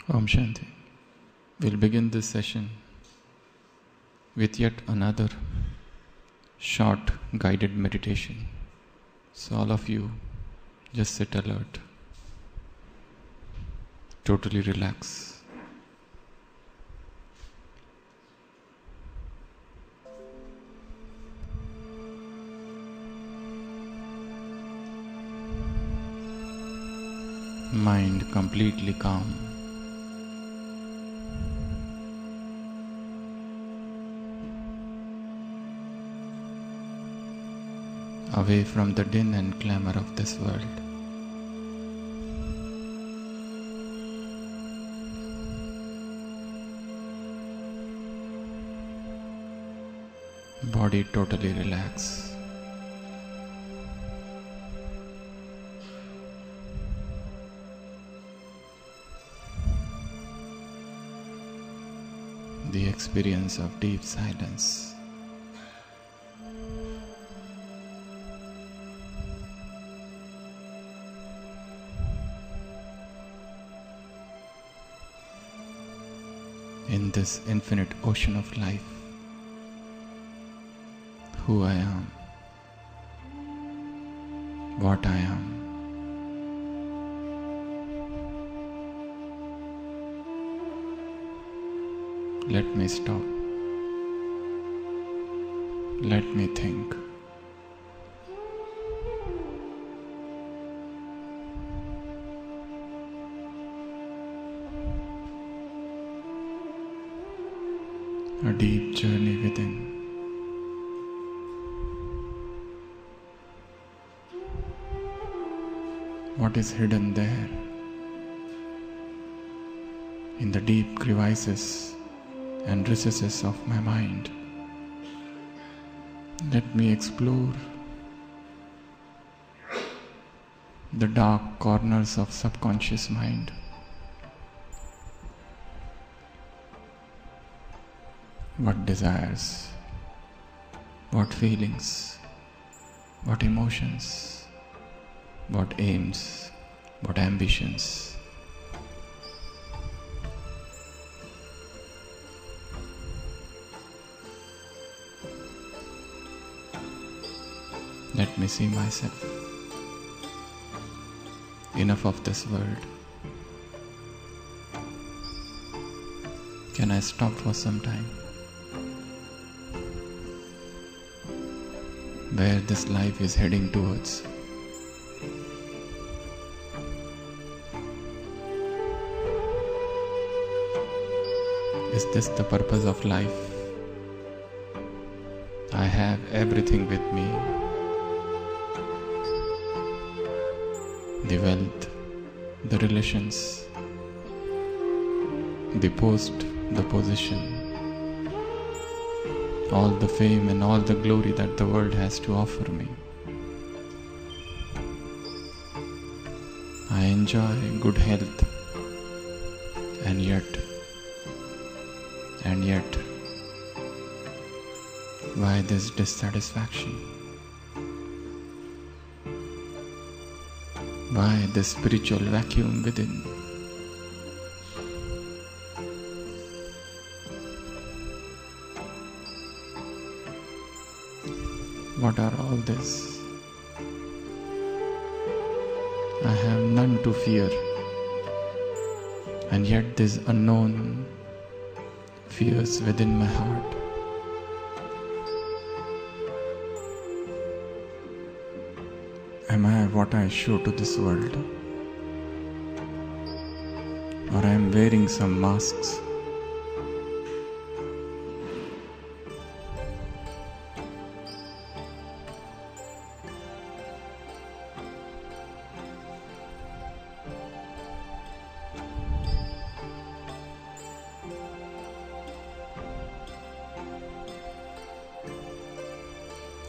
Om Shanti. We'll begin this session with yet another short guided meditation. So all of you just sit alert, totally relax. Mind completely calm. Away from the din and clamor of this world. Body totally relaxed. The experience of deep silence. In this infinite ocean of life, who I am, what I am. Let me stop. Let me think. A deep journey within. What is hidden there in the deep crevices and recesses of my mind? Let me explore the dark corners of subconscious mind. What desires, what feelings, what emotions, what aims, what ambitions. Let me see myself. Enough of this world. Can I stop for some time? Where this life is heading towards. Is this the purpose of life? I have everything with me. The wealth, the relations, the post, the position, all the fame and all the glory that the world has to offer me. I enjoy good health, and yet, why this dissatisfaction? Why this spiritual vacuum within? What are all this? I have none to fear, and yet this unknown fears within my heart. Am I what I show to this world? Or I am wearing some masks?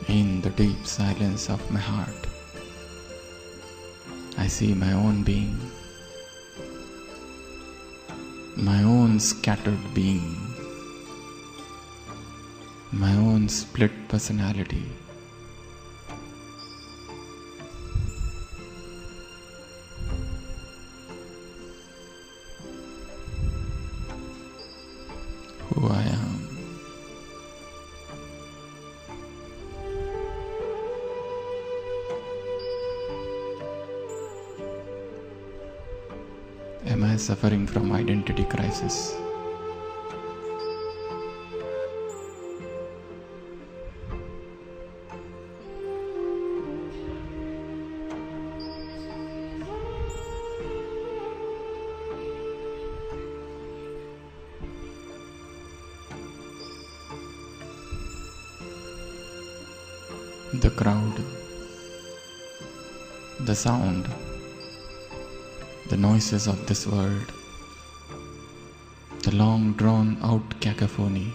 In the deep silence of my heart, I see my own being, my own scattered being, my own split personality. who I am. Am I suffering from identity crisis? The crowd, the sound, the noises of this world, the long drawn out cacophony,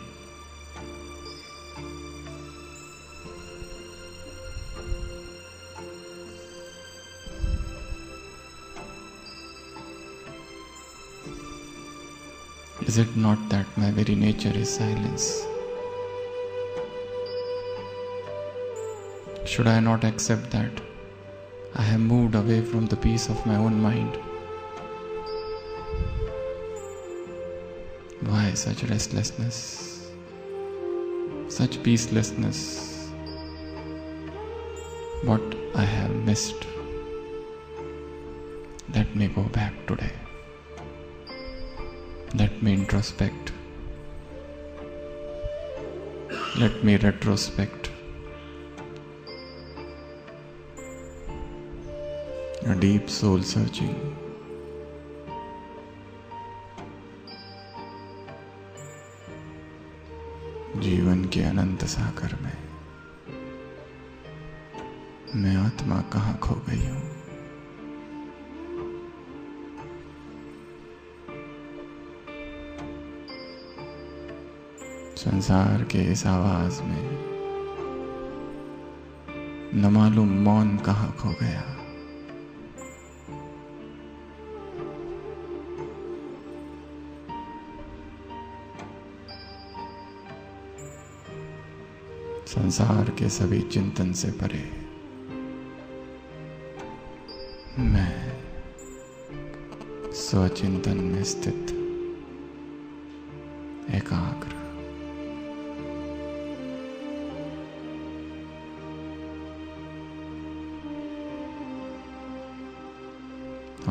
is it not that my very nature is silence? Should I not accept that I have moved away from the peace of my own mind? Why such restlessness, such peacelessness? What I have missed? Let me go back today. Let me introspect. Let me retrospect. A deep soul searching. जीवन के अनंत सागर में मैं आत्मा कहाँ खो गई हूँ? संसार के इस आवाज में न मालूम मौन कहाँ खो गया। संसार के सभी चिंतन से परे मैं स्वचिंतन में स्थित एकाग्र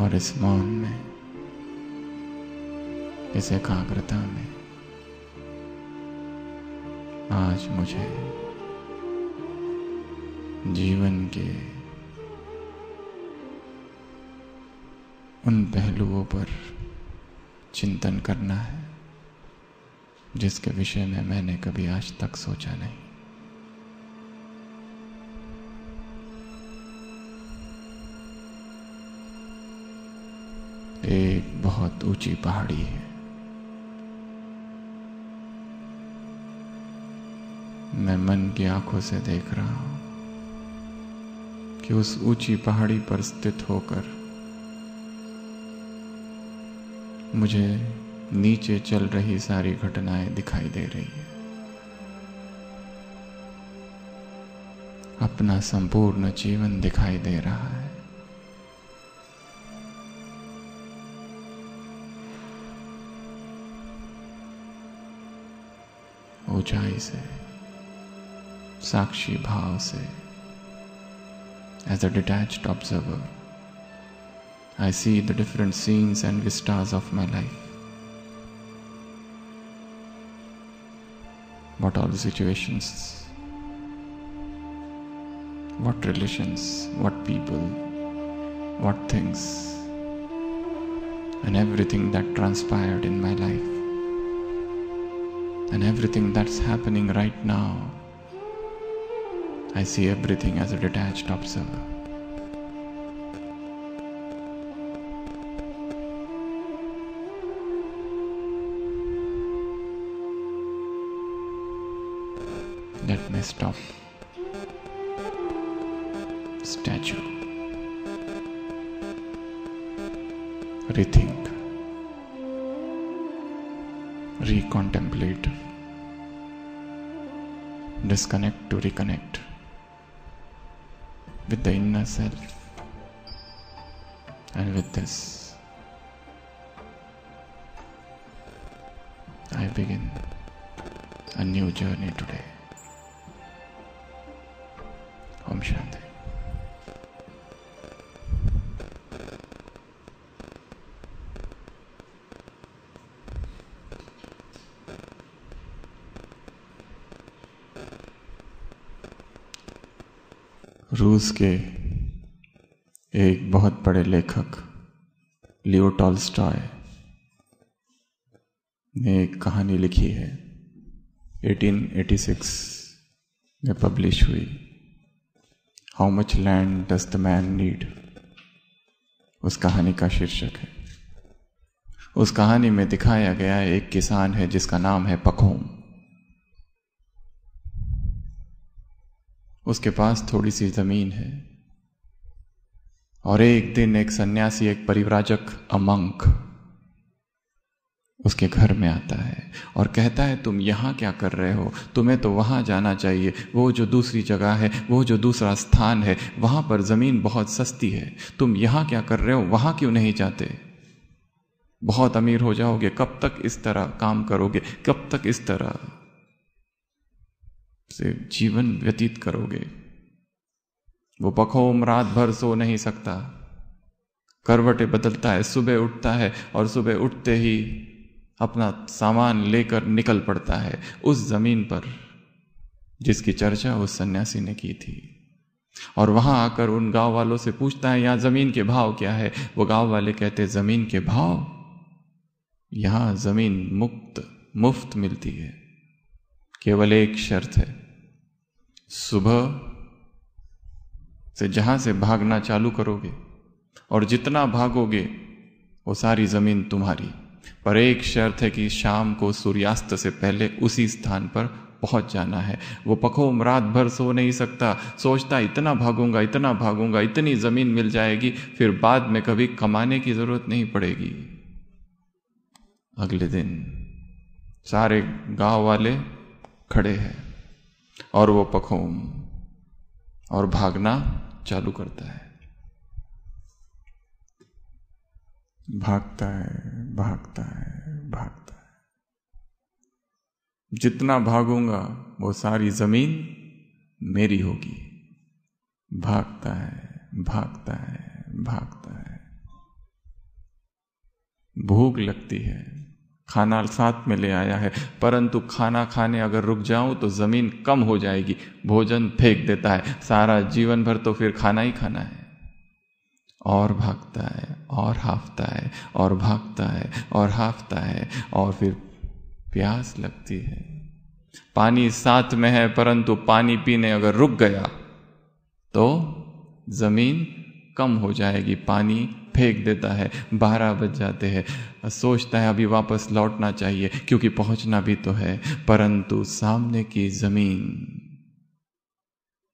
और इस मौन में, इस एकाग्रता में आज मुझे जीवन के उन पहलुओं पर चिंतन करना है जिसके विषय में मैंने कभी आज तक सोचा नहीं। एक बहुत ऊंची पहाड़ी है। मैं मन की आंखों से देख रहा हूं कि उस ऊंची पहाड़ी पर स्थित होकर मुझे नीचे चल रही सारी घटनाएं दिखाई दे रही है। अपना संपूर्ण जीवन दिखाई दे रहा है। ऊंचाई से, साक्षी भाव से, as a detached observer, I see the different scenes and vistas of my life. What all the situations, what relations, what people, what things, and everything that transpired in my life, and everything that's happening right now. I see everything as a detached observer. Let me stop. Statue. Rethink. Recontemplate. Disconnect to reconnect with the inner self, and with this I begin a new journey today. Om Shanti. रूस के एक बहुत बड़े लेखक Leo Tolstoy ने एक कहानी लिखी है, 1886 में पब्लिश हुई, how much land does the man need. उस कहानी का शीर्षक है। उस कहानी में दिखाया गया एक किसान है जिसका नाम है पखोम। उसके पास थोड़ी सी जमीन है और एक दिन एक सन्यासी, एक परिव्राजक, अमंक उसके घर में आता है और कहता है, तुम यहां क्या कर रहे हो? तुम्हें तो वहां जाना चाहिए, वो जो दूसरी जगह है, वो जो दूसरा स्थान है, वहां पर जमीन बहुत सस्ती है। तुम यहां क्या कर रहे हो? वहां क्यों नहीं जाते? बहुत अमीर हो जाओगे। कब तक इस तरह काम करोगे? कब तक इस तरह से जीवन व्यतीत करोगे? वो पखोम रात भर सो नहीं सकता, करवटें बदलता है, सुबह उठता है और सुबह उठते ही अपना सामान लेकर निकल पड़ता है उस जमीन पर जिसकी चर्चा उस सन्यासी ने की थी। और वहां आकर उन गांव वालों से पूछता है, यहां जमीन के भाव क्या है? वो गांव वाले कहते हैं, जमीन के भाव? यहां जमीन मुफ्त मिलती है। केवल एक शर्त है, सुबह से जहां से भागना चालू करोगे और जितना भागोगे वो सारी जमीन तुम्हारी, पर एक शर्त है कि शाम को सूर्यास्त से पहले उसी स्थान पर पहुंच जाना है। वो पखोम रात भर सो नहीं सकता, सोचता इतना भागूंगा, इतना भागूंगा, इतनी जमीन मिल जाएगी, फिर बाद में कभी कमाने की जरूरत नहीं पड़ेगी। अगले दिन सारे गांव वाले खड़े हैं और वो पखोम और भागना चालू करता है। भागता है, भागता है, भागता है। जितना भागूंगा वो सारी जमीन मेरी होगी। भागता है, भागता है, भागता है। भूख लगती है, खाना साथ में ले आया है, परंतु खाना खाने अगर रुक जाऊं तो जमीन कम हो जाएगी। भोजन फेंक देता है, सारा जीवन भर तो फिर खाना ही खाना है। और भागता है और हाफता है और भागता है और हाफता है और फिर प्यास लगती है। पानी साथ में है, परंतु पानी पीने अगर रुक गया तो जमीन कम हो जाएगी। पानी फेंक देता है। 12 बज जाते हैं। सोचता है अभी वापस लौटना चाहिए क्योंकि पहुंचना भी तो है, परंतु सामने की जमीन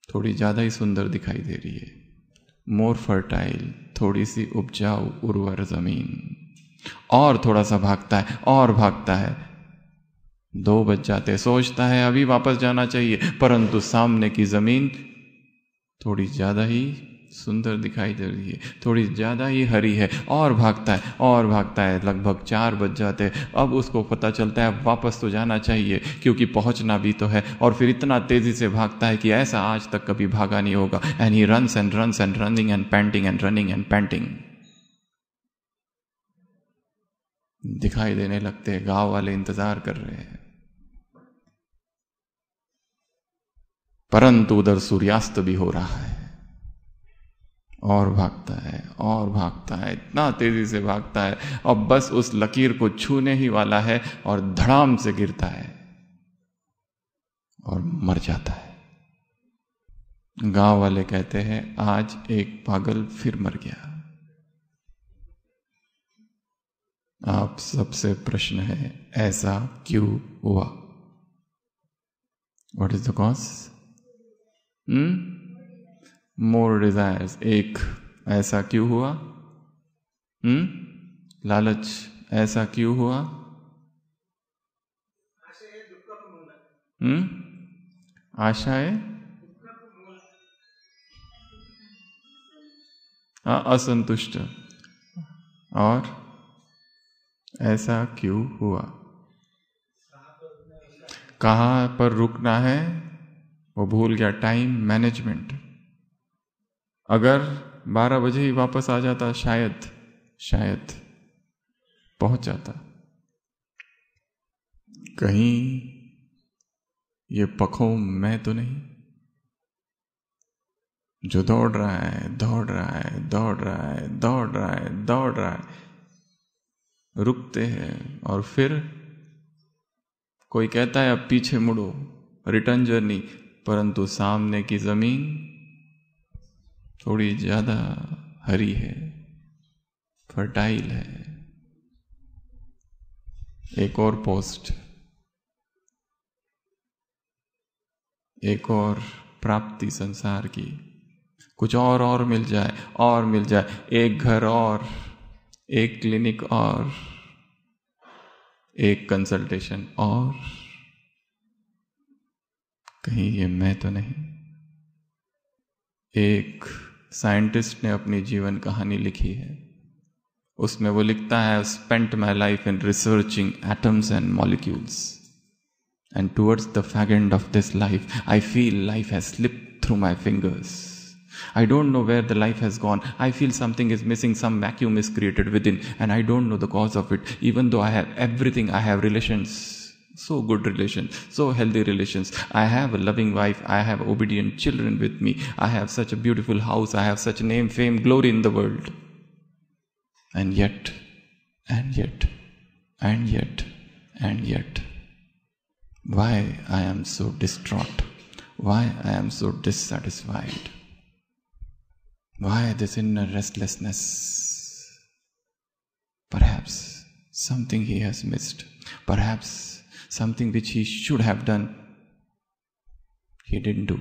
थोड़ी ज्यादा ही सुंदर दिखाई दे रही है। मोर फर्टाइल, थोड़ी सी उपजाऊ उर्वर जमीन। और थोड़ा सा भागता है और भागता है। 2 बज जाते। सोचता है अभी वापस जाना चाहिए, परंतु सामने की जमीन थोड़ी ज्यादा ही सुंदर दिखाई दे रही है, थोड़ी ज्यादा ही हरी है। और भागता है और भागता है। लगभग 4 बज जाते हैं। अब उसको पता चलता है वापस तो जाना चाहिए क्योंकि पहुंचना भी तो है। और फिर इतना तेजी से भागता है कि ऐसा आज तक कभी भागा नहीं होगा। And he runs and runs and running and painting and running and painting. दिखाई देने लगते हैं, गांव वाले इंतजार कर रहे हैं, परंतु उधर सूर्यास्त भी हो रहा है। और भागता है और भागता है, इतना तेजी से भागता है, अब बस उस लकीर को छूने ही वाला है और धड़ाम से गिरता है और मर जाता है। गांव वाले कहते हैं, आज एक पागल फिर मर गया। आप सबसे प्रश्न है, ऐसा क्यों हुआ? What is the cause? More desires. एक, ऐसा क्यों हुआ? लालच, ऐसा क्यों हुआ? आशाएं, असंतुष्ट। और ऐसा क्यों हुआ? कहाँ पर रुकना है वो भूल गया, टाइम मैनेजमेंट। अगर 12 बजे ही वापस आ जाता शायद पहुंच जाता। कहीं ये पखों मैं तो नहीं जो दौड़ रहा है, रुकते हैं और फिर कोई कहता है अब पीछे मुड़ो, रिटर्न जर्नी, परंतु सामने की जमीन थोड़ी ज्यादा हरी है, फर्टाइल है। एक और पोस्ट, एक और प्राप्ति संसार की, कुछ और मिल जाए, एक घर और, एक क्लिनिक और, एक कंसल्टेशन और, कहीं ये मैं तो नहीं। एक साइंटिस्ट ने अपनी जीवन कहानी लिखी है, उसमें वो लिखता है, spent my life in researching atoms and molecules and towards the fag end of this life, I feel life has slipped through my fingers. I don't know where the life has gone. I feel something is missing, some vacuum is created within, and I don't know the cause of it. Even though I have everything, I have relations, so good relations, so healthy relations. I have a loving wife, I have obedient children with me, I have such a beautiful house, I have such name, fame, glory in the world. And yet, why I am so distraught? Why I am so dissatisfied? Why this inner restlessness? Perhaps something he has missed. Perhaps something which he should have done, he didn't do.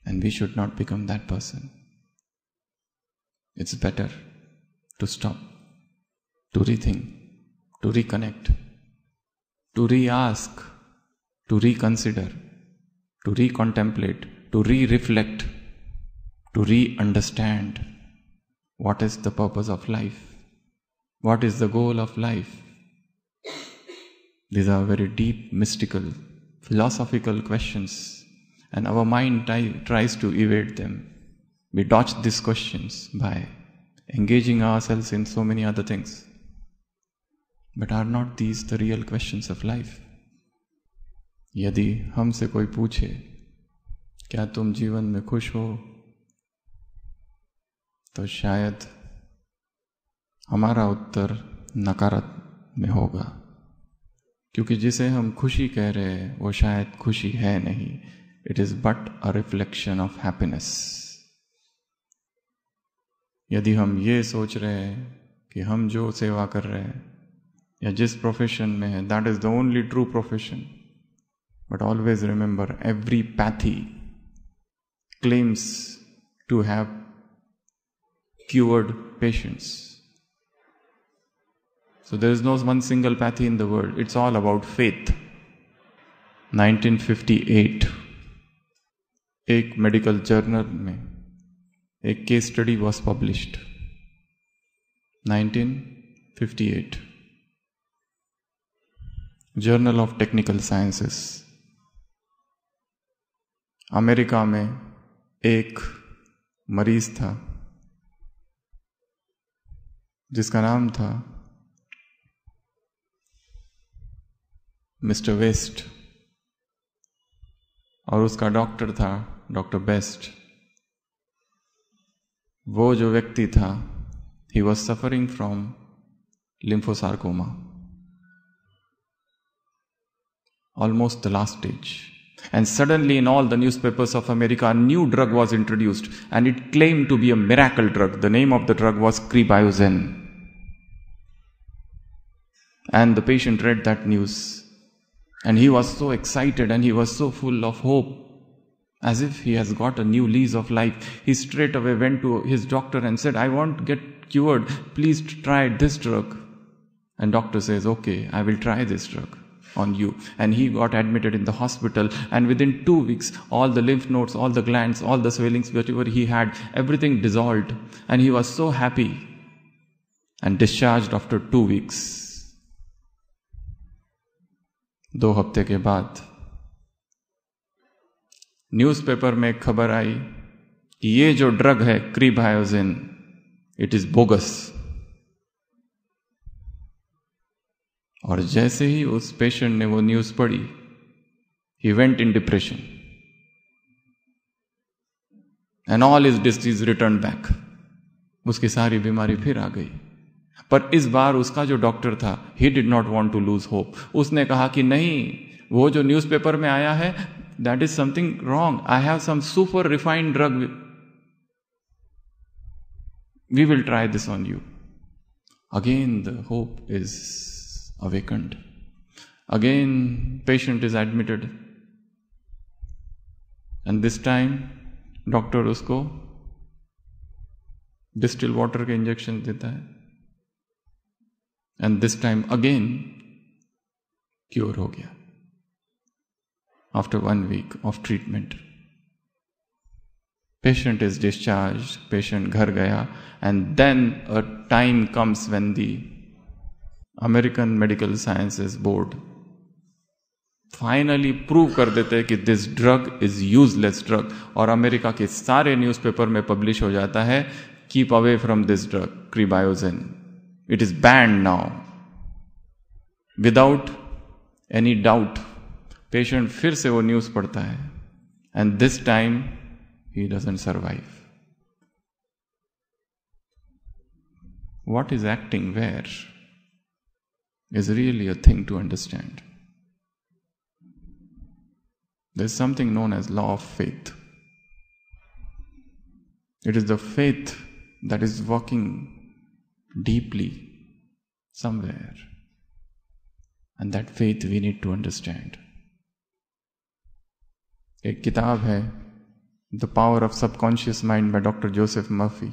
And we should not become that person. It's better to stop, to rethink, to reconnect, to re-ask, to reconsider, to re-contemplate, to re-reflect, to re-understand what is the purpose of life, what is the goal of life. These are very deep, mystical, philosophical questions, and our mind tries to evade them. We dodge these questions by engaging ourselves in so many other things. But are not these the real questions of life? यदि हमसे कोई पूछे क्या तुम जीवन में खुश हो, तो शायद हमारा उत्तर नकारात्मक में होगा, क्योंकि जिसे हम खुशी कह रहे हैं वो शायद खुशी है नहीं. It is but a reflection of happiness. यदि हम ये सोच रहे हैं कि हम जो सेवा कर रहे हैं या जिस प्रोफेशन में है, that is the only true profession. But always remember, every pathy claims to have cured patients. So there is no one single pathy in the world. It's all about faith. 1958 एक medical journal में एक case study was published. 1958 journal of technical sciences. America में एक मरीज था जिसका नाम था मिस्टर वेस्ट, और उसका डॉक्टर था डॉक्टर बेस्ट. वो जो व्यक्ति था, he was suffering from lymphosarcoma, almost the last stage. And suddenly in all the newspapers of America, a new drug was introduced and it claimed to be a miracle drug. The name of the drug was Cribiozen. And the patient read that news and he was so excited and he was so full of hope, as if he has got a new lease of life. He straight away went to his doctor and said, I want to get cured, please try this drug. And doctor says, okay, I will try this drug on you. And he got admitted in the hospital, and within 2 weeks all the lymph nodes, all the glands, all the swellings, whatever he had, everything dissolved, and he was so happy and discharged after 2 weeks. 2 हफ्ते के बाद newspaper में एक खबर आई कि ये जो drug है क्रीबायोजिन, इट इज बोगस। और जैसे ही उस पेशेंट ने वो न्यूज़ पढ़ी, he went in depression and all his disease return back. उसकी सारी बीमारी फिर आ गई। पर इस बार उसका जो डॉक्टर था, he did not want to lose hope. उसने कहा कि नहीं, वो जो न्यूज़पेपर में आया है, that is something wrong. I have some super refined drug, we will try this on you. Again the hope is awakened. Again, patient is admitted, and this time doctor उसको डिस्टिल वाटर के injection देता है, and this time again cure हो गया after 1 week of treatment. Patient is discharge, patient घर गया, and then a time comes when the American medical sciences board finally prove कर देते हैं कि this drug is useless drug, और America के सारे न्यूज़पेपर में पब्लिश हो जाता है, keep away from this drug krebiozen, it is banned now. Without any doubt patient फिर से वो न्यूज़ पढ़ता है, and this time he doesn't survive. What is acting where is really a thing to understand. There is something known as law of faith. It is the faith that is working deeply somewhere, and that faith we need to understand. एक किताब है The Power of Subconscious Mind by Dr. Joseph Murphy.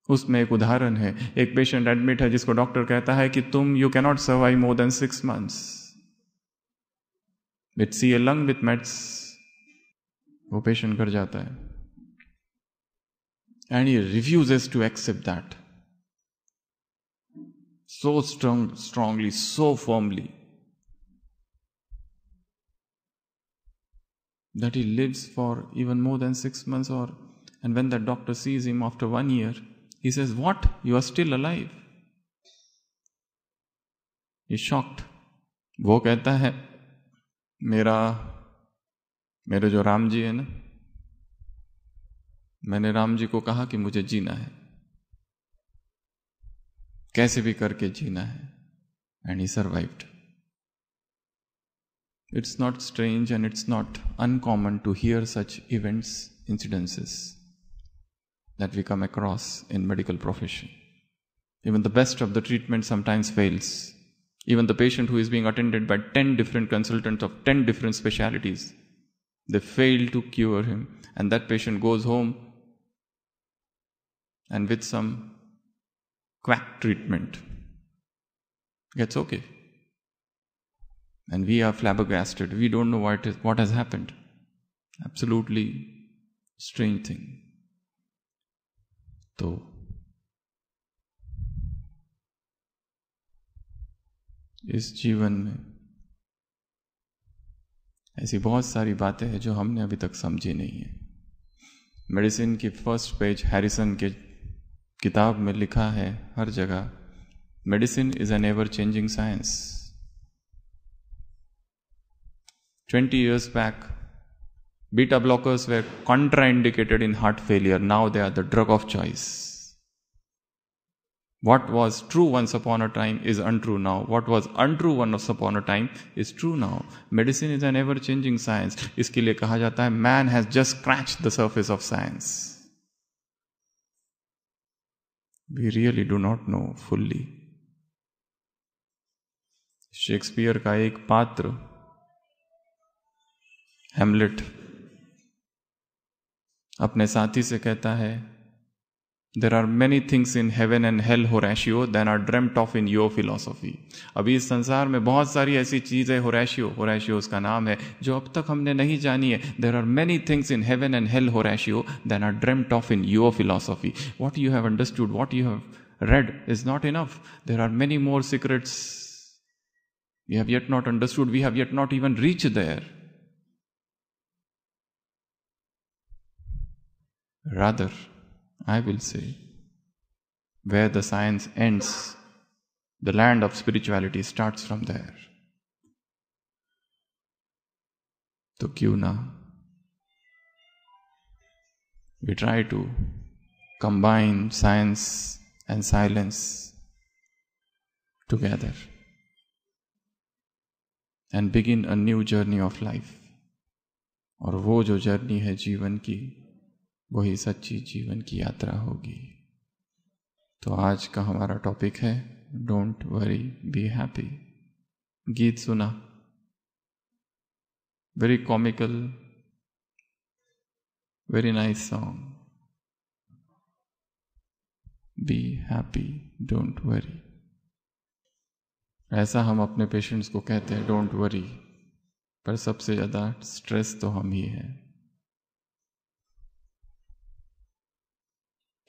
उसमें एक उदाहरण है, एक patient admit है जिसको डॉक्टर कहता है कि तुम you can not survive more than 6 months with C A lung with meds. वो पेशेंट कर जाता है, and he refuses to accept that so strongly, so firmly, that he lives for even more than 6 months, and when the doctor sees him after 1 year, he says, what, you are still alive? He's shocked. वो कहता है, मेरे जो राम जी है ना, मैंने राम जी को कहा कि मुझे जीना है, कैसे भी करके जीना है, and he survived. It's not strange and it's not uncommon to hear such events, incidences that we come across in medical profession. Even the best of the treatment sometimes fails. Even the patient who is being attended by 10 different consultants of 10 different specialties, they fail to cure him, and that patient goes home and with some quack treatment gets okay. And we are flabbergasted. We don't know what has happened. Absolutely strange thing. तो इस जीवन में ऐसी बहुत सारी बातें हैं जो हमने अभी तक समझी नहीं है। मेडिसिन की फर्स्ट पेज हैरिसन के किताब में लिखा है हर जगह, medicine is an ever changing science. 20 years back, beta blockers were contraindicated in heart failure. Now they are the drug of choice. What was true once upon a time is untrue now. What was untrue once upon a time is true now. Medicine is an ever-changing science. इसके लिए कहा जाता है, man has just scratched the surface of science. We really do not know fully. Shakespeare का एक पात्र Hamlet अपने साथी से कहता है, There are many things in heaven and hell, Horatio, than are dreamt of in your philosophy. अभी इस संसार में बहुत सारी ऐसी चीजें, होराशियो उसका नाम है, जो अब तक हमने नहीं जानी है। There are many things in heaven and hell, Horatio, than are dreamt of in your philosophy. What you have understood, what you have read is not enough. There are many more secrets We have yet not understood. We have yet not even reached there. Rather, I will say, where the science ends, the land of spirituality starts from there. तो क्यों ना we try to combine science and silence together and begin a new journey of life. और वो जो journey है जीवन की, वही सच्ची जीवन की यात्रा होगी. तो आज का हमारा टॉपिक है डोंट वरी बी हैप्पी. गीत सुना, very comical, very nice song. Be happy, don't worry. ऐसा हम अपने पेशेंट्स को कहते हैं डोंट वरी, पर सबसे ज्यादा स्ट्रेस तो हम ही हैं.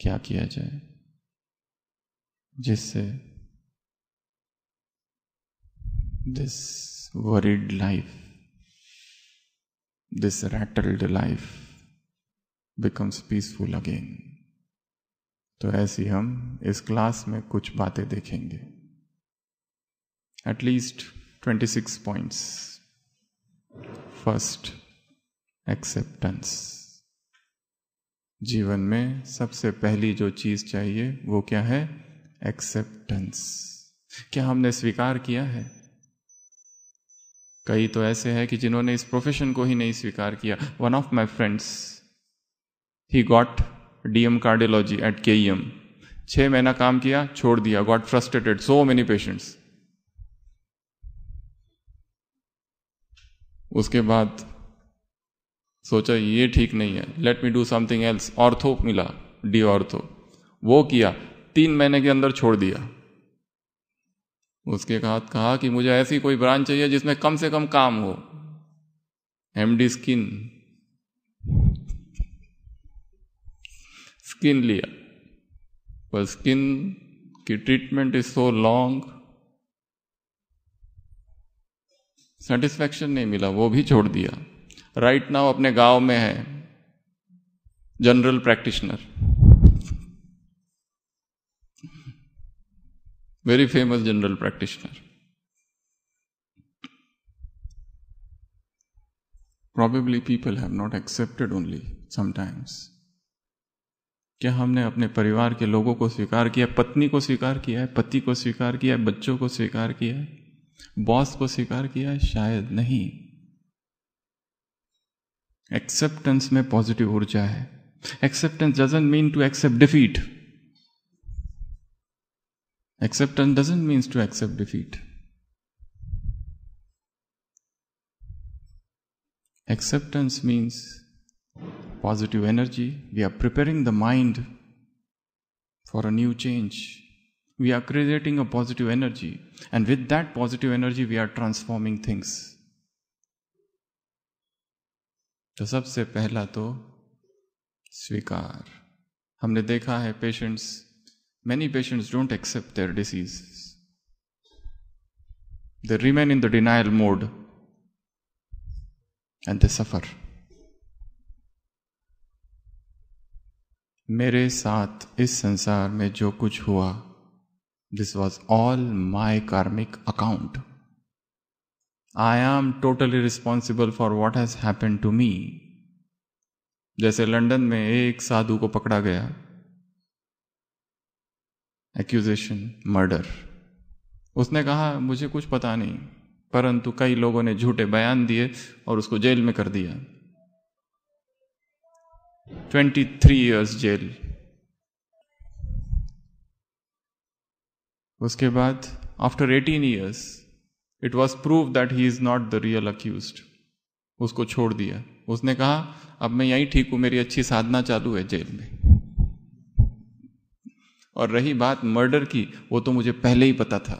क्या किया जाए जिससे this worried life, this rattled life becomes peaceful again. तो ऐसी हम इस क्लास में कुछ बातें देखेंगे. At least 26 points. First, acceptance. जीवन में सबसे पहली जो चीज चाहिए वो क्या है? एक्सेप्टेंस. क्या हमने स्वीकार किया है? कई तो ऐसे हैं कि जिन्होंने इस प्रोफेशन को ही नहीं स्वीकार किया. One of my friends, he got DM cardiology at KEM. 6 महीना काम किया, छोड़ दिया, got frustrated, so many patients. उसके बाद सोचा ये ठीक नहीं है, let me do something else. Ortho मिला, डी ऑर्थो, वो किया, 3 महीने के अंदर छोड़ दिया. उसके बाद कहा कि मुझे ऐसी कोई ब्रांच चाहिए जिसमें कम से कम काम हो. MD स्किन लिया, पर स्किन की treatment is so long, satisfaction नहीं मिला, वो भी छोड़ दिया. राइट नाउ अपने गांव में है general practitioner, very famous general practitioner. Probably people have not accepted only sometimes. क्या हमने अपने परिवार के लोगों को स्वीकार किया? पत्नी को स्वीकार किया है, पति को स्वीकार किया है, बच्चों को स्वीकार किया है, बॉस को स्वीकार किया है? शायद नहीं. एक्सेप्टेंस में पॉजिटिव ऊर्जा है. Acceptance doesn't mean to accept defeat. Acceptance doesn't mean to accept defeat. Acceptance means positive energy. We are preparing the mind for a new change. We are creating a positive energy. And with that positive energy, we are transforming things. तो सबसे पहला तो स्वीकार. हमने देखा है many patients don't accept their diseases. They remain in the denial mode and they suffer. मेरे साथ इस संसार में जो कुछ हुआ, this was all my karmic account. I am totally responsible for what has happened to me. जैसे London में एक साधु को पकड़ा गया, एक्यूजेशन मर्डर. उसने कहा मुझे कुछ पता नहीं, परंतु कई लोगों ने झूठे बयान दिए और उसको जेल में कर दिया. 23 years जेल. उसके बाद after 18 years it was prove that he is not the real accused. उसको छोड़ दिया. उसने कहा अब मैं यहीं ठीक हूं, मेरी अच्छी साधना चालू है जेल में. और रही बात मर्डर की, वो तो मुझे पहले ही पता था.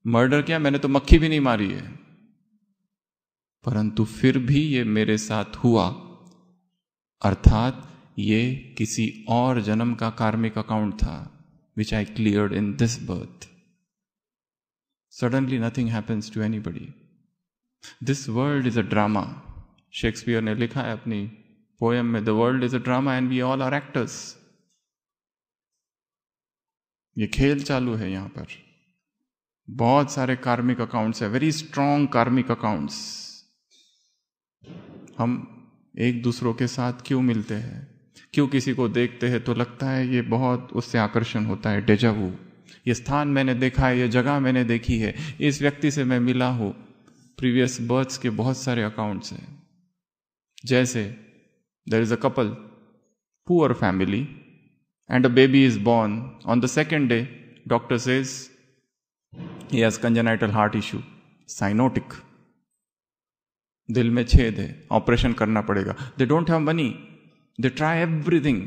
मर्डर क्या, मैंने तो मक्खी भी नहीं मारी है, परंतु फिर भी ये मेरे साथ हुआ, अर्थात ये किसी और जन्म का कार्मिक अकाउंट था, which I cleared in this birth. Suddenly nothing happens to anybody. This world is a drama. Shakespeare ने लिखा है अपनी पोएम में, The world is a drama and we all are actors. ये खेल चालू है यहां पर. बहुत सारे कार्मिक अकाउंट्स है, वेरी स्ट्रॉन्ग कार्मिक अकाउंट्स. हम एक दूसरों के साथ क्यों मिलते हैं, क्यों किसी को देखते हैं तो लगता है ये बहुत, उससे आकर्षण होता है, डेजावू. ये स्थान मैंने देखा है, ये जगह मैंने देखी है, इस व्यक्ति से मैं मिला हूं. प्रीवियस बर्थ्स के बहुत सारे अकाउंट्स हैं. जैसे there is a couple, poor family, and a baby is born. On the second day doctor says he has congenital heart issue, cyanotic. दिल में छेद है, ऑपरेशन करना पड़ेगा. They don't have money. They try everything,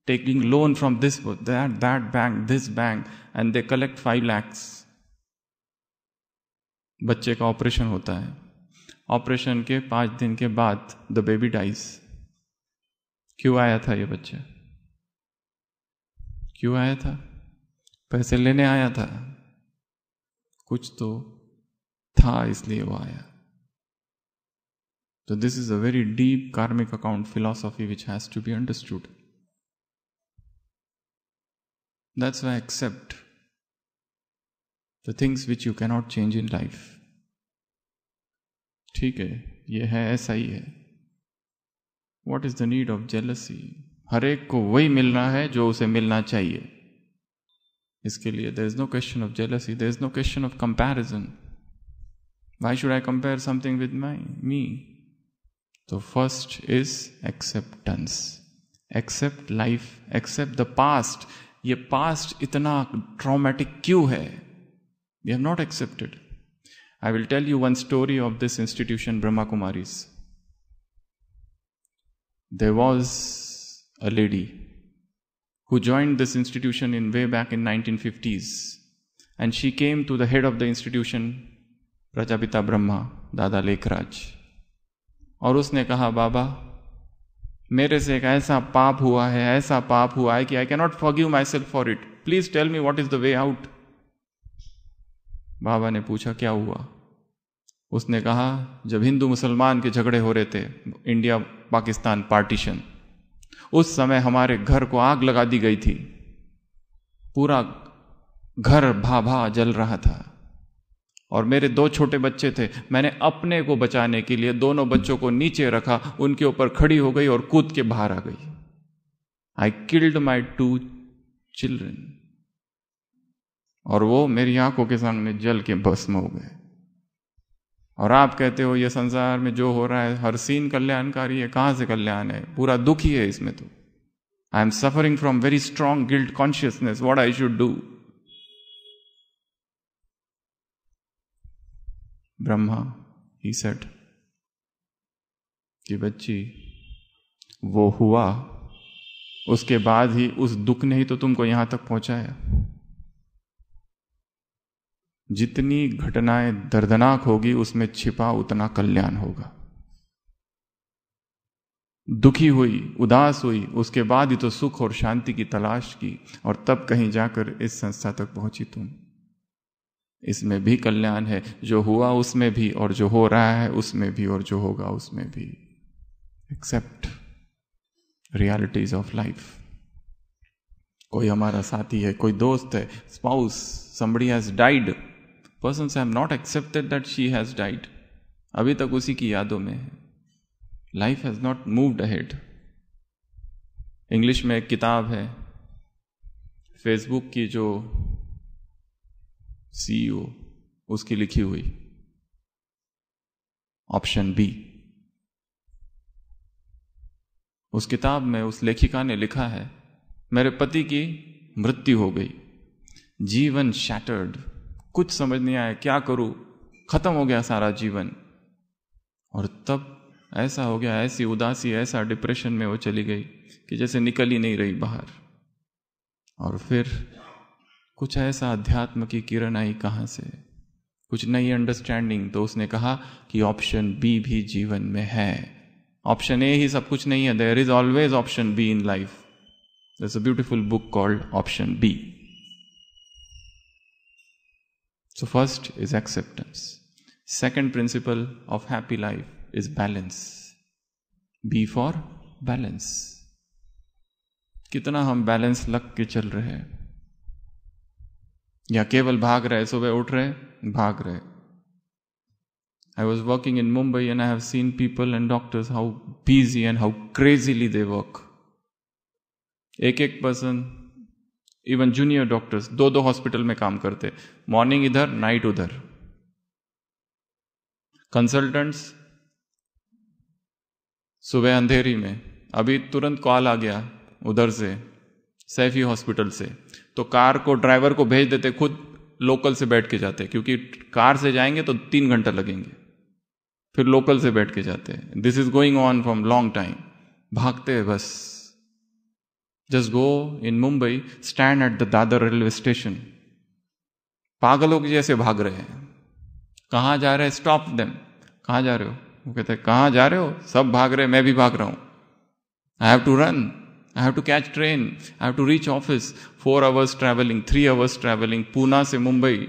taking loan from this, that bank, this bank, and they collect 5 lakhs. बच्चे का operation होता है. ऑपरेशन के 5 दिन के बाद the baby dies. क्यों आया था ये बच्चा? क्यों आया था? पैसे लेने आया था. कुछ तो था इसलिए वो आया. So this is a very deep karmic account philosophy which has to be understood. That's why accept the things which you cannot change in life. ठीक है, ये है, ऐसा ही है. What is the need of jealousy? हर एक को वही मिलना है जो उसे मिलना चाहिए. इसके लिए there is no question of jealousy, there is no question of comparison. Why should I compare something with me? So first is acceptance. Accept life, accept the past. ये past इतना traumatic क्यों है? We have not accepted. I will tell you one story of this institution, Brahma Kumaris. There was a lady who joined this institution in way back in 1950s, and she came to the head of the institution, Prajapita Brahma, Dada Lekhraj, और उसने कहा, बाबा मेरे से एक ऐसा पाप हुआ है, ऐसा पाप हुआ है कि I cannot forgive myself for it. Please tell me what is the way out. बाबा ने पूछा क्या हुआ? उसने कहा जब हिंदू मुसलमान के झगड़े हो रहे थे, इंडिया पाकिस्तान पार्टीशन, उस समय हमारे घर को आग लगा दी गई थी. पूरा घर भा जल रहा था और मेरे 2 छोटे बच्चे थे. मैंने अपने को बचाने के लिए दोनों बच्चों को नीचे रखा, उनके ऊपर खड़ी हो गई और कूद के बाहर आ गई. I killed my 2 children. और वो मेरी आंखों के सामने जल के भस्म हो गए. और आप कहते हो ये संसार में जो हो रहा है हर सीन कल्याणकारी है. कहां से कल्याण है? पूरा दुख ही है इसमें. तो I am suffering from very strong guilt consciousness. What I should do? Brahma he said कि बच्ची वो हुआ, उसके बाद ही उस दुख ने ही तो तुमको यहां तक पहुंचाया. जितनी घटनाएं दर्दनाक होगी उसमें छिपा उतना कल्याण होगा. दुखी हुई, उदास हुई, उसके बाद ही तो सुख और शांति की तलाश की और तब कहीं जाकर इस संस्था तक पहुंची तुम. इसमें भी कल्याण है, जो हुआ उसमें भी और जो हो रहा है उसमें भी और जो होगा उसमें भी. Accept realities of life. कोई हमारा साथी है, कोई दोस्त है, spouse, somebody has died. Persons have not accepted that she has died. अभी तक उसी की यादों में है. Life has not moved ahead. English में एक किताब है, फेसबुक की जो CEO उसकी लिखी हुई, ऑप्शन बी. उस किताब में उस लेखिका ने लिखा है, मेरे पति की मृत्यु हो गई, जीवन शैटर्ड, कुछ समझ नहीं आया, क्या करूं, खत्म हो गया सारा जीवन. और तब ऐसा हो गया, ऐसी उदासी, ऐसा डिप्रेशन में वो चली गई कि जैसे निकल ही नहीं रही बाहर. और फिर कुछ ऐसा अध्यात्म की किरण आई, कहां से, कुछ नई अंडरस्टैंडिंग. तो उसने कहा कि ऑप्शन बी भी जीवन में है. ऑप्शन ए ही सब कुछ नहीं है. There is always option B in life. There is a beautiful book called option B. So first is acceptance. Second principle of happy life is balance. Be for balance. कितना हम balance लग के चल रहे हैं, या केवल भाग रहे, सुबह उठ रहे भाग रहे. I was working in Mumbai and I have seen people and doctors how busy and how crazily they work. एक person, even junior doctors 2 hospital में काम करते, मॉर्निंग इधर नाइट उधर. कंसल्टेंट्स सुबह अंधेरी में, अभी तुरंत कॉल आ गया उधर से सैफी हॉस्पिटल से, तो कार को ड्राइवर को भेज देते, खुद लोकल से बैठ के जाते, क्योंकि कार से जाएंगे तो 3 घंटा लगेंगे, फिर लोकल से बैठ के जाते. This is going on from long time. भागते हैं बस. Just go in Mumbai, stand at the Dadar railway station. पागलों की जैसे भाग रहे हैं. कहाँ जा रहे हैं? Stop them. कहाँ जा रहे हो? वो कहते हैं कहाँ जा रहे हो? सब भाग रहे हैं, मैं भी भाग रहा हूं. I have to run, I have to catch train, I have to reach office. 4 hours traveling, 3 hours traveling, Pune से Mumbai,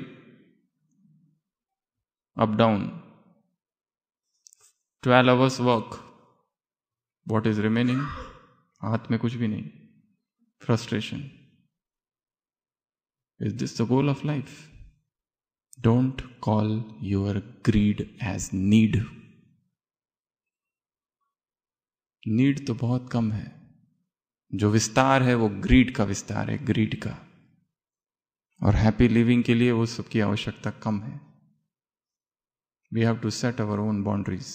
up down, 12 hours work. What is remaining? हाथ में कुछ भी नहीं. Frustration. Is this the goal of life? Don't call your greed as need. Need तो बहुत कम है. जो विस्तार है वो ग्रीड का विस्तार है, ग्रीड का. और हैप्पी लिविंग के लिए वो सबकी आवश्यकता कम है. We have to set our own boundaries.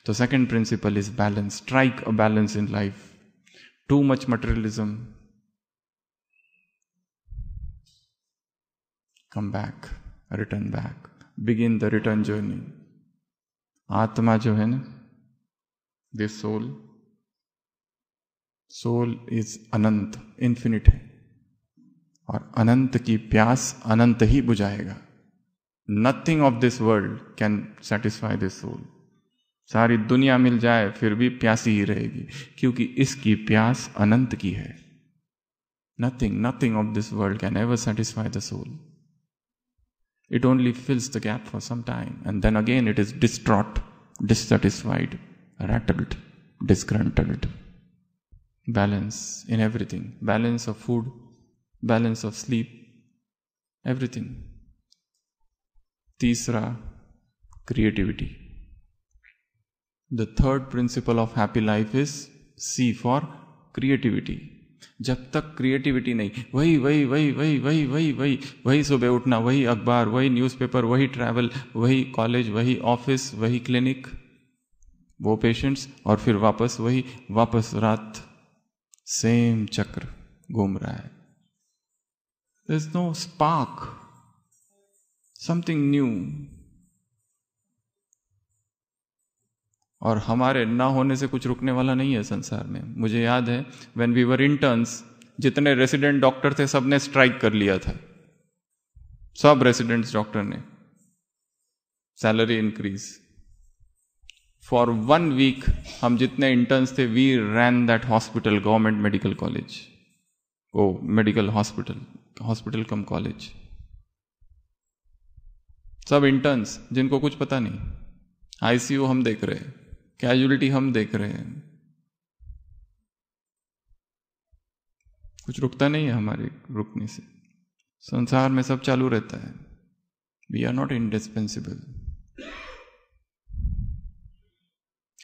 तो second principle is balance. Strike a balance in life. Too much materialism, come back, return back, begin the return journey. आत्मा जो है ना, दिस सोल इज अनंत, इन्फिनिट है, और अनंत की प्यास अनंत ही बुझाएगा. Nothing of this world can satisfy this soul. सारी दुनिया मिल जाए फिर भी प्यासी ही रहेगी, क्योंकि इसकी प्यास अनंत की है. Nothing of this world can ever satisfy the soul. It only fills the gap for some time, and then again it is distraught, dissatisfied, rattled, disgruntled. Balance in everything. Balance of food, balance of sleep, everything. तीसरा, creativity. The third principle of happy life is C for creativity. जब तक creativity नहीं, वही सुबह उठना, वही अखबार, वही न्यूज़पेपर, वही ट्रैवल, वही कॉलेज, वही ऑफिस, वही क्लिनिक, वो पेशेंट्स, और फिर वापस रात, सेम चक्र घूम रहा है. There is no spark, something new. और हमारे ना होने से कुछ रुकने वाला नहीं है संसार में. मुझे याद है when we were interns, जितने रेसिडेंट डॉक्टर थे सब ने स्ट्राइक कर लिया था. सब रेसिडेंट्स डॉक्टर ने सैलरी इंक्रीज. फॉर 1 week हम जितने इंटर्न्स थे, we ran that hospital, government medical college, medical hospital cum college. सब इंटर्न्स जिनको कुछ पता नहीं. आईसीयू हम देख रहे हैं, कैजुअलिटी हम देख रहे हैं. कुछ रुकता नहीं है हमारे रुकने से. संसार में सब चालू रहता है. We are not indispensable.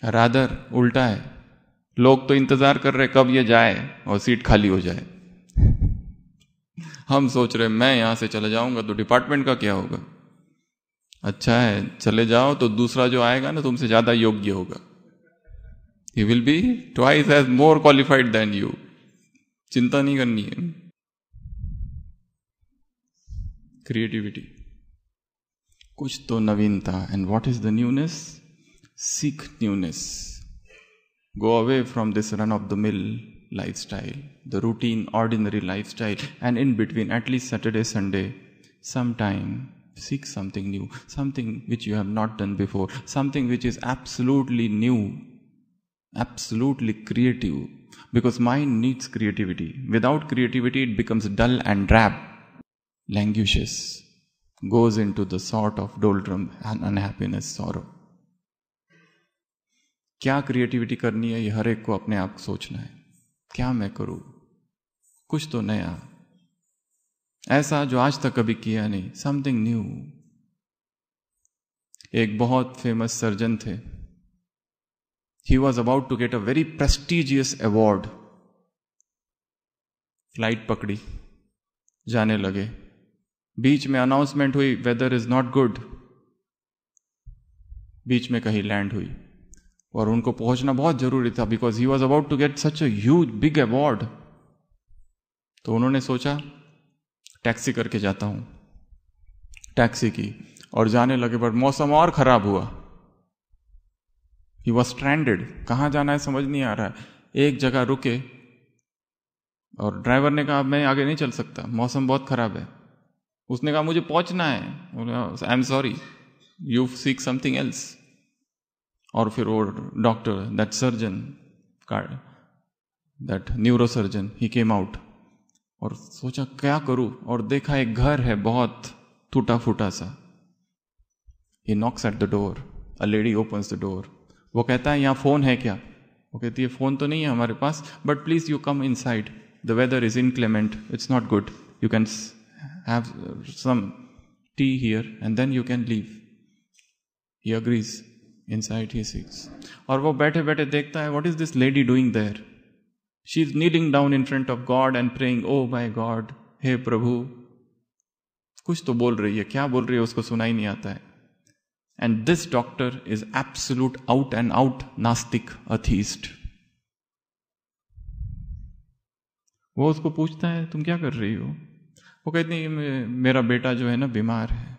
Rather उल्टा है. लोग तो इंतजार कर रहे कब ये जाए और सीट खाली हो जाए. हम सोच रहे मैं यहां से चले जाऊंगा तो डिपार्टमेंट का क्या होगा. अच्छा है, चले जाओ तो दूसरा जो आएगा ना तुमसे ज्यादा योग्य होगा. He will be twice as more qualified than you. चिंता नहीं करनी है. क्रिएटिविटी, कुछ तो नवीनता. And what is the newness? Seek newness. Go away from this run-of-the-mill lifestyle, the routine, ordinary lifestyle, and in between, at least Saturday, Sunday, sometime, seek something new, something which you have not done before, something which is absolutely new, absolutely creative, because mind needs creativity. Without creativity, it becomes dull and drab, languishous, goes into the sort of doldrum and unhappiness, sorrow. क्या creativity करनी है, ये हर एक को अपने आप सोचना है. क्या मैं करूं, कुछ तो नया, ऐसा जो आज तक कभी किया नहीं, समथिंग न्यू. एक बहुत फेमस सर्जन थे. He was about to get a very prestigious award. Flight पकड़ी, जाने लगे. बीच में अनाउंसमेंट हुई, वेदर इज नॉट गुड. बीच में कहीं लैंड हुई और उनको पहुंचना बहुत जरूरी था, because he was about to get such a huge big award. तो उन्होंने सोचा टैक्सी करके जाता हूं. टैक्सी की और जाने लगे, पर मौसम और खराब हुआ. He was stranded. कहां जाना है समझ नहीं आ रहा है. एक जगह रुके और ड्राइवर ने कहा मैं आगे नहीं चल सकता, मौसम बहुत खराब है. उसने कहा मुझे पहुंचना है. I am sorry, you seek something else. और फिर वो doctor, that surgeon, that neuro surgeon, he came out और सोचा क्या करूं, और देखा एक घर है बहुत टूटा फूटा सा. He knocks at the door. A lady opens the door. वो कहता है यहाँ फोन है क्या? वो कहती है फोन तो नहीं है हमारे पास, but please you come inside. The weather is inclement, it's not good. You can have some tea here and then you can leave. He agrees. Inside he sits. और वो बैठे बैठे देखता है, what is this lady doing there? She is kneeling down in front of God and praying, oh my God, हे प्रभु. कुछ तो बोल रही है, क्या बोल रही है उसको सुनाई नहीं आता है. And this doctor is absolute out and out नास्तिक, अथीस्ट. वो उसको पूछता है तुम क्या कर रही हो? वो कहती है मेरा बेटा जो है ना बीमार है,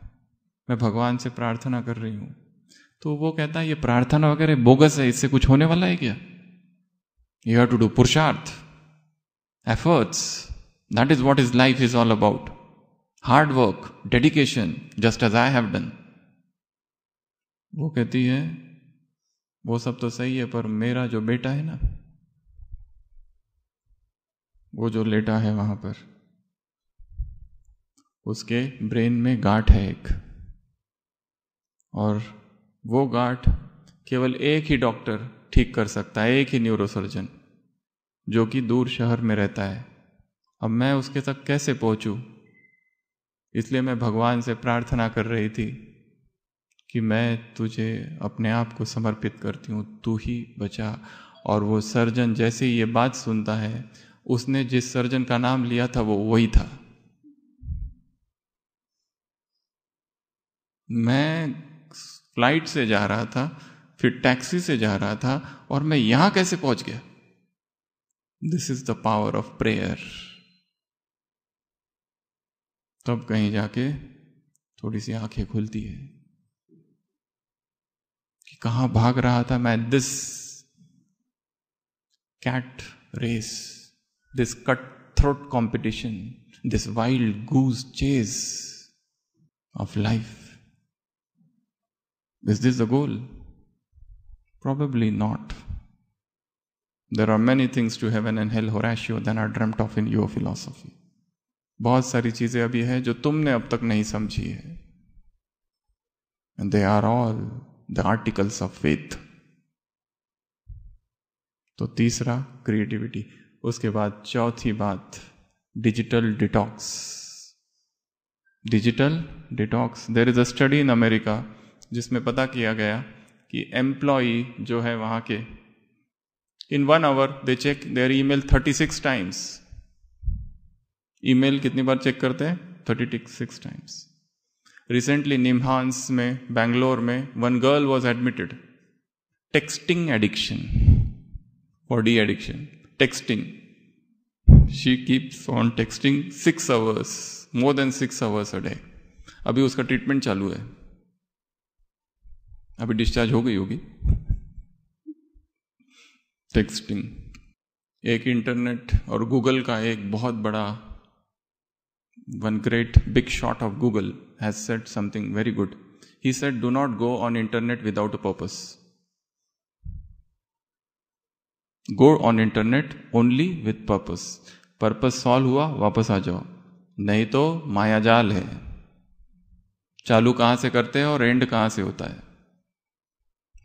मैं भगवान से प्रार्थना कर रही हूं. तो वो कहता है ये प्रार्थना वगैरह बोगस है, इससे कुछ होने वाला है क्या? यू हैव टू डू पुरुषार्थ, efforts. That is what is life is all about. Hard work, dedication, just as I have done. वो कहती है वो सब तो सही है, पर मेरा जो बेटा है ना, वो जो लेटा है वहां पर, उसके ब्रेन में गांठ है एक. और वो गांठ केवल एक ही डॉक्टर ठीक कर सकता है, एक ही न्यूरोसर्जन, जो कि दूर शहर में रहता है. अब मैं उसके तक कैसे पहुंचूं? इसलिए मैं भगवान से प्रार्थना कर रही थी कि मैं तुझे अपने आप को समर्पित करती हूं, तू ही बचा. और वो सर्जन जैसे ही ये बात सुनता है, उसने जिस सर्जन का नाम लिया था वो वही था. मैं फ्लाइट से जा रहा था, फिर टैक्सी से जा रहा था, और मैं यहां कैसे पहुंच गया? This is the power of prayer. तब कहीं जाके थोड़ी सी आंखें खुलती है कि कहां भाग रहा था मैं. This cat race, this cut throat competition, this wild goose chase of life. Is this the goal? Probably not. There are many things to heaven and hell, Horatio, than are dreamt of in your philosophy. बहुत सारी चीजें अभी है जो तुमने अब तक नहीं समझी है. And they are all the articles of faith. तो तीसरा क्रिएटिविटी. उसके बाद चौथी बात, digital detox. Digital detox. There is a study in America जिसमें पता किया गया कि एम्प्लॉई जो है वहां के, in 1 hour they check their email 36 times. Email कितनी बार चेक करते हैं? 36 टाइम्स. रिसेंटली निम्हांस में, बैंगलोर में, one girl was admitted. Texting addiction, और de addiction. Texting, she keeps on texting 6 hours, more than 6 hours a day. अभी उसका ट्रीटमेंट चालू है, अभी डिस्चार्ज हो गई होगी. टेक्सटिंग. एक इंटरनेट और गूगल का एक बहुत बड़ा, one great big shot of Google has said something very good. He said do not go on internet without a purpose. Go on internet only with purpose. Purpose solve हुआ वापस आ जाओ, नहीं तो मायाजाल है. चालू कहाँ से करते हैं और एंड कहाँ से होता है।